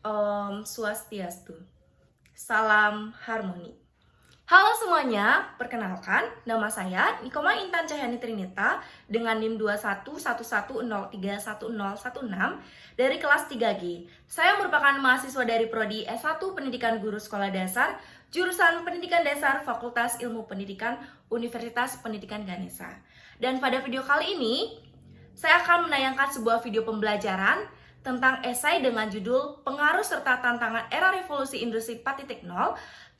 Om Swastiastu. Salam harmoni. Halo semuanya, perkenalkan nama saya Nikoma Intan Cahyani Trinita dengan NIM 2111031016 dari kelas 3G. Saya merupakan mahasiswa dari Prodi S1 Pendidikan Guru Sekolah Dasar, jurusan Pendidikan Dasar Fakultas Ilmu Pendidikan Universitas Pendidikan Ganesha. Dan pada video kali ini, saya akan menayangkan sebuah video pembelajaran tentang esai dengan judul Pengaruh serta Tantangan Era Revolusi Industri 4.0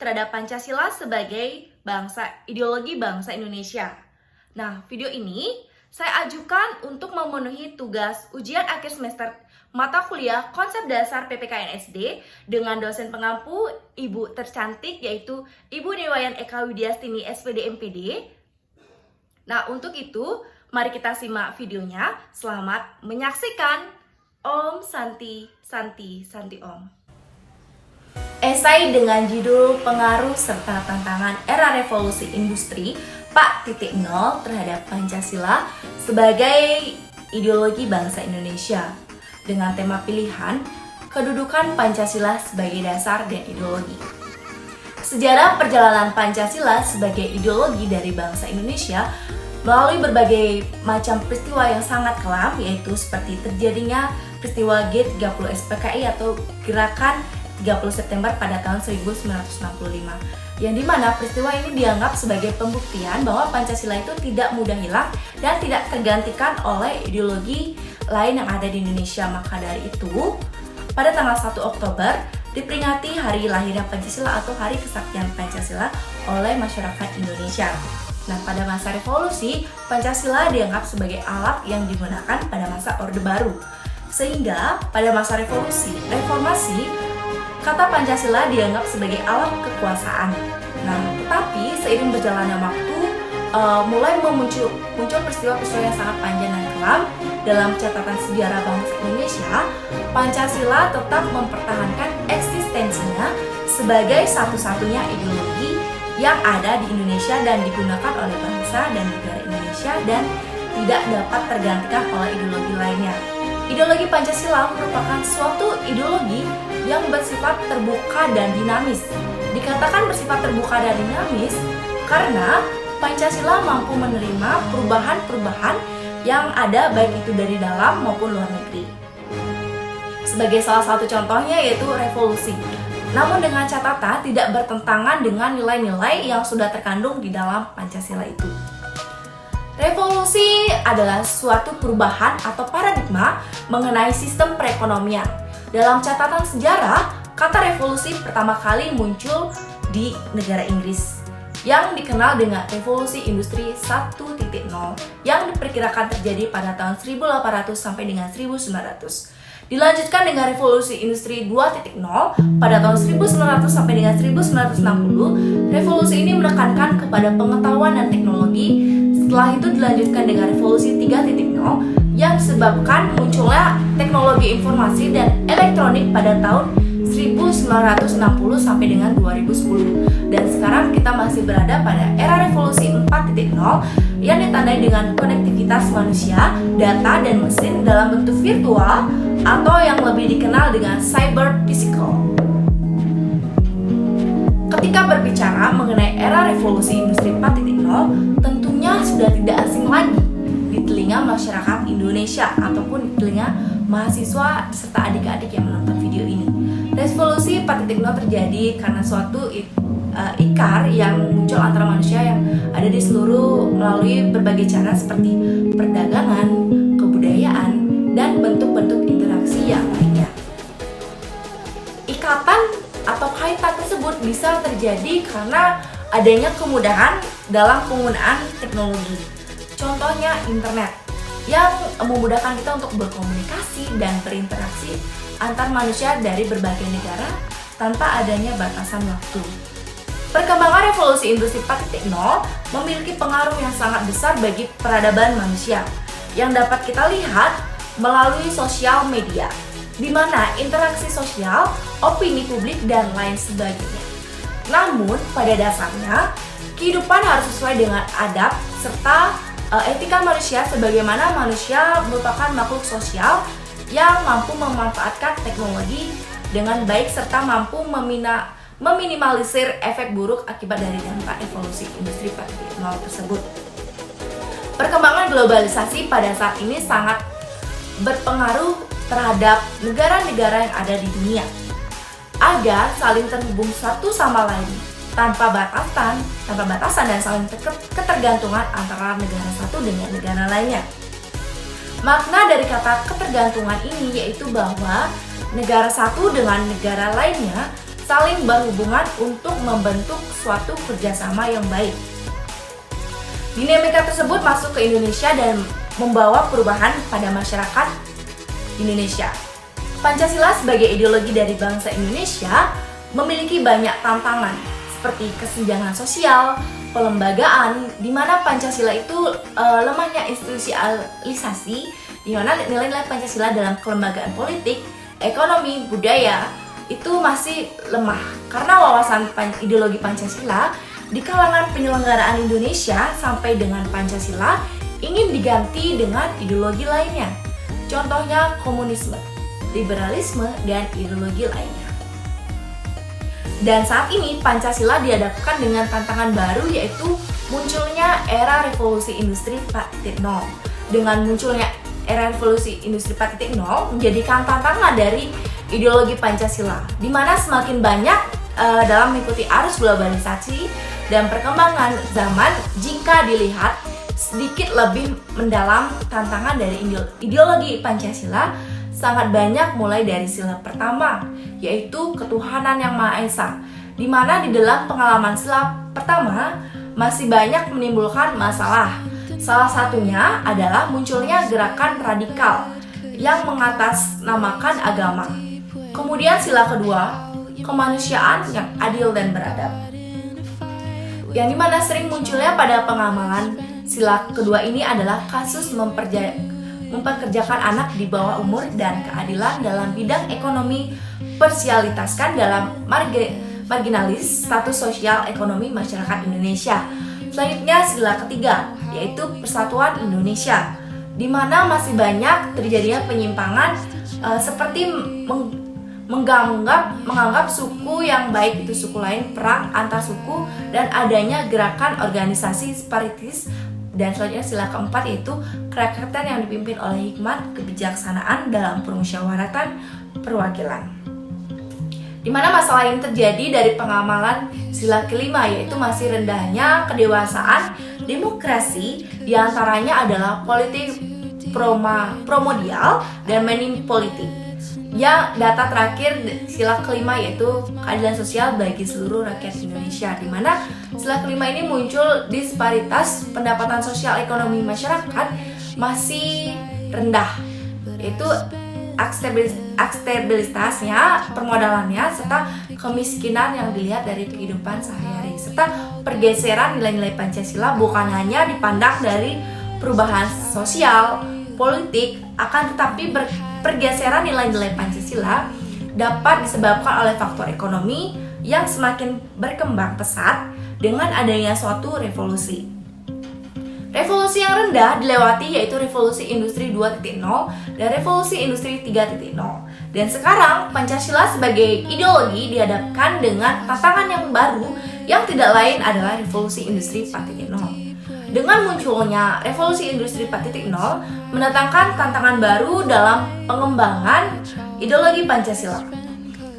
terhadap Pancasila sebagai ideologi bangsa Indonesia. Nah, video ini saya ajukan untuk memenuhi tugas ujian akhir semester mata kuliah Konsep Dasar PPKN SD dengan dosen pengampu Ibu tercantik yaitu Ibu Newayan Eka Widiastini SPD MPD. Nah, untuk itu mari kita simak videonya. Selamat menyaksikan. Om Santi Santi Santi Om. Esai dengan judul Pengaruh serta Tantangan Era Revolusi Industri 4.0 terhadap Pancasila sebagai ideologi bangsa Indonesia dengan tema pilihan kedudukan Pancasila sebagai dasar dan ideologi. Sejarah perjalanan Pancasila sebagai ideologi dari bangsa Indonesia melalui berbagai macam peristiwa yang sangat kelam, yaitu seperti terjadinya peristiwa G30 SPKI atau Gerakan 30 September pada tahun 1965, yang dimana peristiwa ini dianggap sebagai pembuktian bahwa Pancasila itu tidak mudah hilang dan tidak tergantikan oleh ideologi lain yang ada di Indonesia. Maka dari itu, pada tanggal 1 Oktober diperingati hari lahirnya Pancasila atau Hari Kesaktian Pancasila oleh masyarakat Indonesia. Nah, pada masa revolusi, Pancasila dianggap sebagai alat yang digunakan pada masa Orde Baru. Sehingga pada masa reformasi, kata Pancasila dianggap sebagai alat kekuasaan. Nah, tetapi seiring berjalannya waktu, mulai muncul peristiwa-peristiwa yang sangat panjang dan kelam dalam catatan sejarah bangsa Indonesia. Pancasila tetap mempertahankan eksistensinya sebagai satu-satunya ideologi yang ada di Indonesia dan digunakan oleh bangsa dan negara Indonesia dan tidak dapat tergantikan oleh ideologi lainnya. Ideologi Pancasila merupakan suatu ideologi yang bersifat terbuka dan dinamis. Dikatakan bersifat terbuka dan dinamis karena Pancasila mampu menerima perubahan-perubahan yang ada baik itu dari dalam maupun luar negeri. Sebagai salah satu contohnya yaitu revolusi. Namun dengan catatan tidak bertentangan dengan nilai-nilai yang sudah terkandung di dalam Pancasila itu. Revolusi adalah suatu perubahan atau paradigma mengenai sistem perekonomian. Dalam catatan sejarah, kata revolusi pertama kali muncul di negara Inggris yang dikenal dengan Revolusi Industri 1.0 yang diperkirakan terjadi pada tahun 1800 sampai dengan 1900. Dilanjutkan dengan Revolusi Industri 2.0 pada tahun 1900 sampai dengan 1960. Revolusi ini menekankan kepada pengetahuan dan teknologi. Setelah itu dilanjutkan dengan Revolusi 3.0 yang disebabkan munculnya teknologi informasi dan elektronik pada tahun 1960 sampai dengan 2010. Dan sekarang kita masih berada pada era Revolusi 4.0 yang ditandai dengan konektivitas manusia, data, dan mesin dalam bentuk virtual atau yang lebih dikenal dengan cyber physical. Ketika berbicara mengenai era revolusi industri 4.0, tentunya sudah tidak asing lagi di telinga masyarakat Indonesia ataupun di telinga mahasiswa serta adik-adik yang menonton video ini. Revolusi 4.0 terjadi karena suatu ikar yang muncul antara manusia yang ada di seluruh melalui berbagai cara seperti perdagangan, kebudayaan, dan bentuk-bentuk interaksi yang lainnya. Ikatan atau kaitan tersebut bisa terjadi karena adanya kemudahan dalam penggunaan teknologi. Contohnya internet yang memudahkan kita untuk berkomunikasi dan berinteraksi antar manusia dari berbagai negara tanpa adanya batasan waktu. Perkembangan revolusi industri 4.0 memiliki pengaruh yang sangat besar bagi peradaban manusia yang dapat kita lihat melalui sosial media, di mana interaksi sosial, opini publik, dan lain sebagainya. Namun, pada dasarnya, kehidupan harus sesuai dengan adab serta etika manusia sebagaimana manusia merupakan makhluk sosial yang mampu memanfaatkan teknologi dengan baik serta mampu meminimalisir efek buruk akibat dari dampak evolusi industri 4.0 tersebut. Perkembangan globalisasi pada saat ini sangat berpengaruh terhadap negara-negara yang ada di dunia agar saling terhubung satu sama lain tanpa batasan dan saling ketergantungan antara negara satu dengan negara lainnya. Makna dari kata ketergantungan ini yaitu bahwa negara satu dengan negara lainnya saling berhubungan untuk membentuk suatu kerjasama yang baik. Dinamika tersebut masuk ke Indonesia dan membawa perubahan pada masyarakat Indonesia. Pancasila sebagai ideologi dari bangsa Indonesia memiliki banyak tantangan seperti kesenjangan sosial, pelembagaan, di mana Pancasila itu lemahnya institusialisasi, di mana nilai-nilai Pancasila dalam kelembagaan politik, ekonomi, budaya itu masih lemah karena wawasan ideologi Pancasila di kalangan penyelenggaraan Indonesia sampai dengan Pancasila ingin diganti dengan ideologi lainnya. Contohnya komunisme, liberalisme, dan ideologi lainnya. Dan saat ini Pancasila dihadapkan dengan tantangan baru yaitu munculnya era revolusi industri 4.0. Dengan munculnya era revolusi industri 4.0 menjadikan tantangan dari ideologi Pancasila, di mana semakin banyak dalam mengikuti arus globalisasi dan perkembangan zaman jika dilihat sedikit lebih mendalam. Tantangan dari ideologi Pancasila sangat banyak, mulai dari sila pertama yaitu ketuhanan yang Maha Esa, di mana di dalam pengalaman sila pertama masih banyak menimbulkan masalah. Salah satunya adalah munculnya gerakan radikal yang mengatasnamakan agama. Kemudian sila kedua, kemanusiaan yang adil dan beradab, yang dimana sering munculnya pada pengamalan sila kedua ini adalah kasus memperkerjakan anak di bawah umur dan keadilan dalam bidang ekonomi, persialitaskan dalam marginalis status sosial ekonomi masyarakat Indonesia. Selanjutnya sila ketiga yaitu Persatuan Indonesia, di mana masih banyak terjadinya penyimpangan seperti menganggap suku yang baik itu suku lain, perang antar suku, dan adanya gerakan organisasi separatis. Dan selanjutnya sila keempat yaitu kerakyatan yang dipimpin oleh hikmat kebijaksanaan dalam permusyawaratan perwakilan, di mana masalah ini terjadi dari pengamalan sila kelima yaitu masih rendahnya kedewasaan demokrasi, diantaranya adalah politik primordial dan manipolitik. Yang data terakhir sila kelima yaitu keadilan sosial bagi seluruh rakyat Indonesia, di mana sila kelima ini muncul disparitas pendapatan sosial ekonomi masyarakat masih rendah, yaitu akstabilitasnya, permodalannya, serta kemiskinan yang dilihat dari kehidupan sehari-hari, serta pergeseran nilai-nilai Pancasila bukan hanya dipandang dari perubahan sosial, politik, akan tetapi pergeseran nilai-nilai Pancasila dapat disebabkan oleh faktor ekonomi yang semakin berkembang pesat dengan adanya suatu revolusi. Revolusi yang rendah dilewati yaitu revolusi industri 2.0 dan revolusi industri 3.0. Dan sekarang Pancasila sebagai ideologi dihadapkan dengan tantangan yang baru yang tidak lain adalah revolusi industri 4.0. Dengan munculnya revolusi industri 4.0 mendatangkan tantangan baru dalam pengembangan ideologi Pancasila.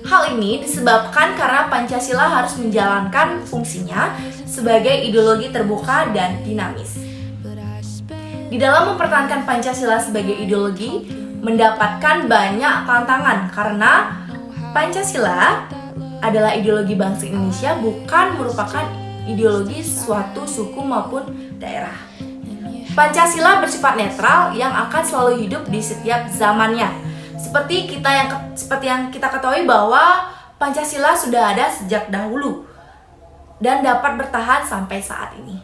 Hal ini disebabkan karena Pancasila harus menjalankan fungsinya sebagai ideologi terbuka dan dinamis. Di dalam mempertahankan Pancasila sebagai ideologi mendapatkan banyak tantangan karena Pancasila adalah ideologi bangsa Indonesia, bukan merupakan ideologi suatu suku maupun daerah. Pancasila bersifat netral yang akan selalu hidup di setiap zamannya. Seperti yang kita ketahui bahwa Pancasila sudah ada sejak dahulu dan dapat bertahan sampai saat ini.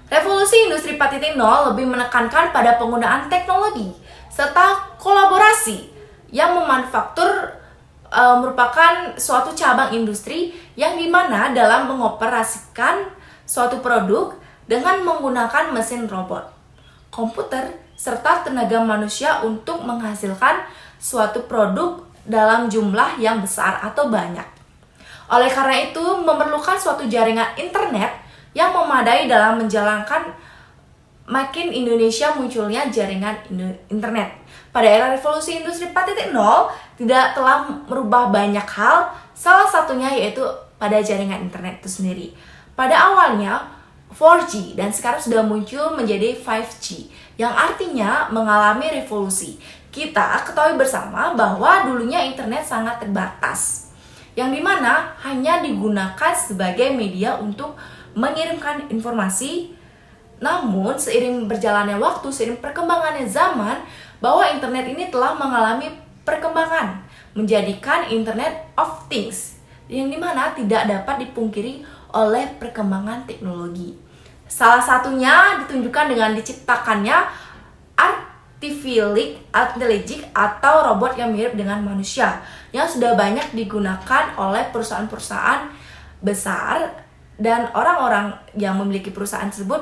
Revolusi industri 4.0 lebih menekankan pada penggunaan teknologi serta kolaborasi yang memanufaktur merupakan suatu cabang industri yang dimana dalam mengoperasikan suatu produk dengan menggunakan mesin robot, komputer, serta tenaga manusia untuk menghasilkan suatu produk dalam jumlah yang besar atau banyak. Oleh karena itu, memerlukan suatu jaringan internet yang memadai dalam menjalankan makin Indonesia munculnya jaringan internet. Pada era revolusi industri 4.0 tidak telah merubah banyak hal, salah satunya yaitu pada jaringan internet itu sendiri. Pada awalnya 4G dan sekarang sudah muncul menjadi 5G yang artinya mengalami revolusi. Kita ketahui bersama bahwa dulunya internet sangat terbatas, yang dimana hanya digunakan sebagai media untuk mengirimkan informasi. Namun seiring berjalannya waktu, seiring perkembangannya zaman, bahwa internet ini telah mengalami perkembangan menjadikan Internet of Things, yang dimana tidak dapat dipungkiri oleh perkembangan teknologi. Salah satunya ditunjukkan dengan diciptakannya artificial intelligence atau robot yang mirip dengan manusia, yang sudah banyak digunakan oleh perusahaan-perusahaan besar, dan orang-orang yang memiliki perusahaan tersebut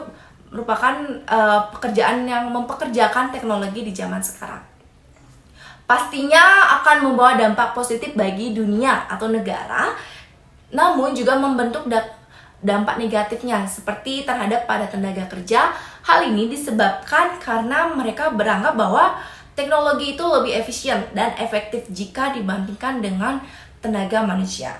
merupakan pekerjaan yang mempekerjakan teknologi di zaman sekarang. Pastinya akan membawa dampak positif bagi dunia atau negara, namun juga membentuk dampak negatifnya seperti terhadap pada tenaga kerja. Hal ini disebabkan karena mereka beranggap bahwa teknologi itu lebih efisien dan efektif jika dibandingkan dengan tenaga manusia.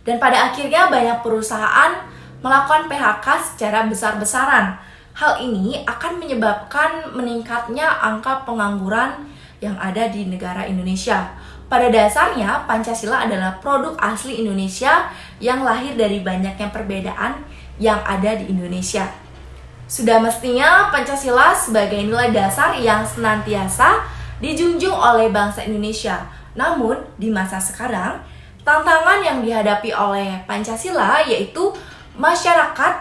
Dan pada akhirnya banyak perusahaan melakukan PHK secara besar-besaran. Hal ini akan menyebabkan meningkatnya angka pengangguran yang ada di negara Indonesia. Pada dasarnya, Pancasila adalah produk asli Indonesia yang lahir dari banyaknya perbedaan yang ada di Indonesia. Sudah mestinya Pancasila sebagai nilai dasar yang senantiasa dijunjung oleh bangsa Indonesia. Namun, di masa sekarang, tantangan yang dihadapi oleh Pancasila yaitu masyarakat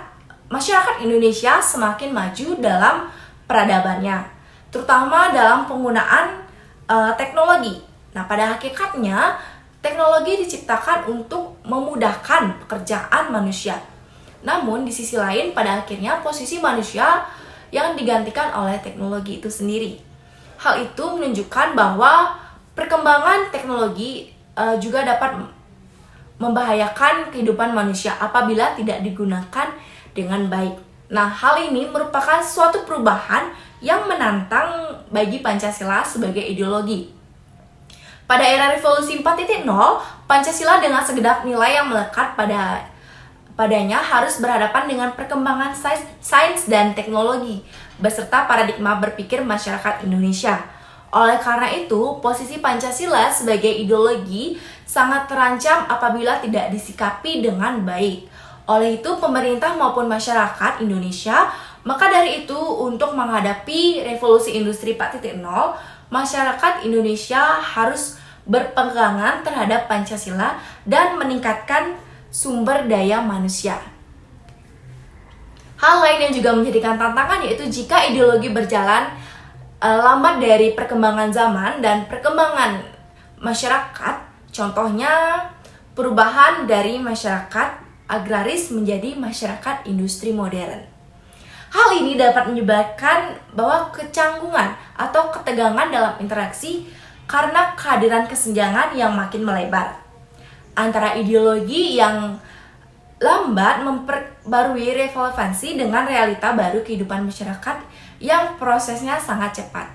Indonesia semakin maju dalam peradabannya, terutama dalam penggunaan teknologi. Nah, pada hakikatnya teknologi diciptakan untuk memudahkan pekerjaan manusia. Namun di sisi lain, pada akhirnya posisi manusia yang digantikan oleh teknologi itu sendiri. Hal itu menunjukkan bahwa perkembangan teknologi juga dapat membahayakan kehidupan manusia apabila tidak digunakan dengan baik. Nah, hal ini merupakan suatu perubahan yang menantang bagi Pancasila sebagai ideologi. Pada era revolusi 4.0, Pancasila dengan segenap nilai yang melekat padanya harus berhadapan dengan perkembangan sains dan teknologi beserta paradigma berpikir masyarakat Indonesia. Oleh karena itu, posisi Pancasila sebagai ideologi sangat terancam apabila tidak disikapi dengan baik. Oleh itu, pemerintah maupun masyarakat Indonesia, maka dari itu untuk menghadapi revolusi industri 4.0, masyarakat Indonesia harus berpegangan terhadap Pancasila dan meningkatkan sumber daya manusia. Hal lain yang juga menjadikan tantangan yaitu jika ideologi berjalan lambat dari perkembangan zaman dan perkembangan masyarakat. Contohnya perubahan dari masyarakat agraris menjadi masyarakat industri modern. Hal ini dapat menyebabkan bahwa kecanggungan atau ketegangan dalam interaksi karena kehadiran kesenjangan yang makin melebar antara ideologi yang lambat memperbarui relevansi dengan realita baru kehidupan masyarakat yang prosesnya sangat cepat.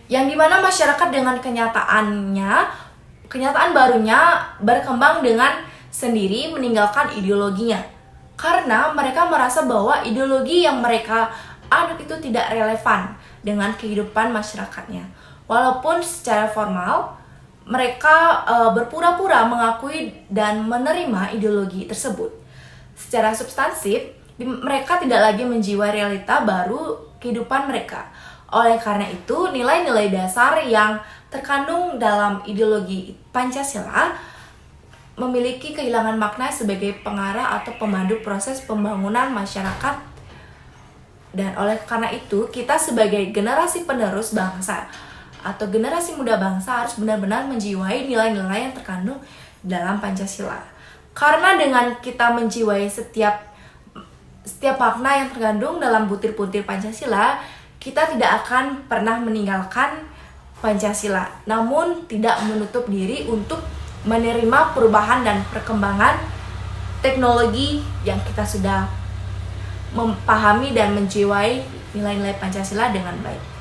Yang dimana masyarakat dengan kenyataan barunya berkembang dengan sendiri meninggalkan ideologinya. Karena mereka merasa bahwa ideologi yang mereka anut itu tidak relevan dengan kehidupan masyarakatnya. Walaupun secara formal mereka berpura-pura mengakui dan menerima ideologi tersebut. Secara substansif, mereka tidak lagi menjiwai realita baru kehidupan mereka. Oleh karena itu, nilai-nilai dasar yang terkandung dalam ideologi Pancasila memiliki kehilangan makna sebagai pengarah atau pemandu proses pembangunan masyarakat. Dan oleh karena itu, kita sebagai generasi penerus bangsa atau generasi muda bangsa harus benar-benar menjiwai nilai-nilai yang terkandung dalam Pancasila. Karena dengan kita menjiwai setiap makna yang terkandung dalam butir-butir Pancasila, kita tidak akan pernah meninggalkan Pancasila, namun tidak menutup diri untuk menerima perubahan dan perkembangan teknologi yang kita sudah memahami dan menjiwai nilai-nilai Pancasila dengan baik.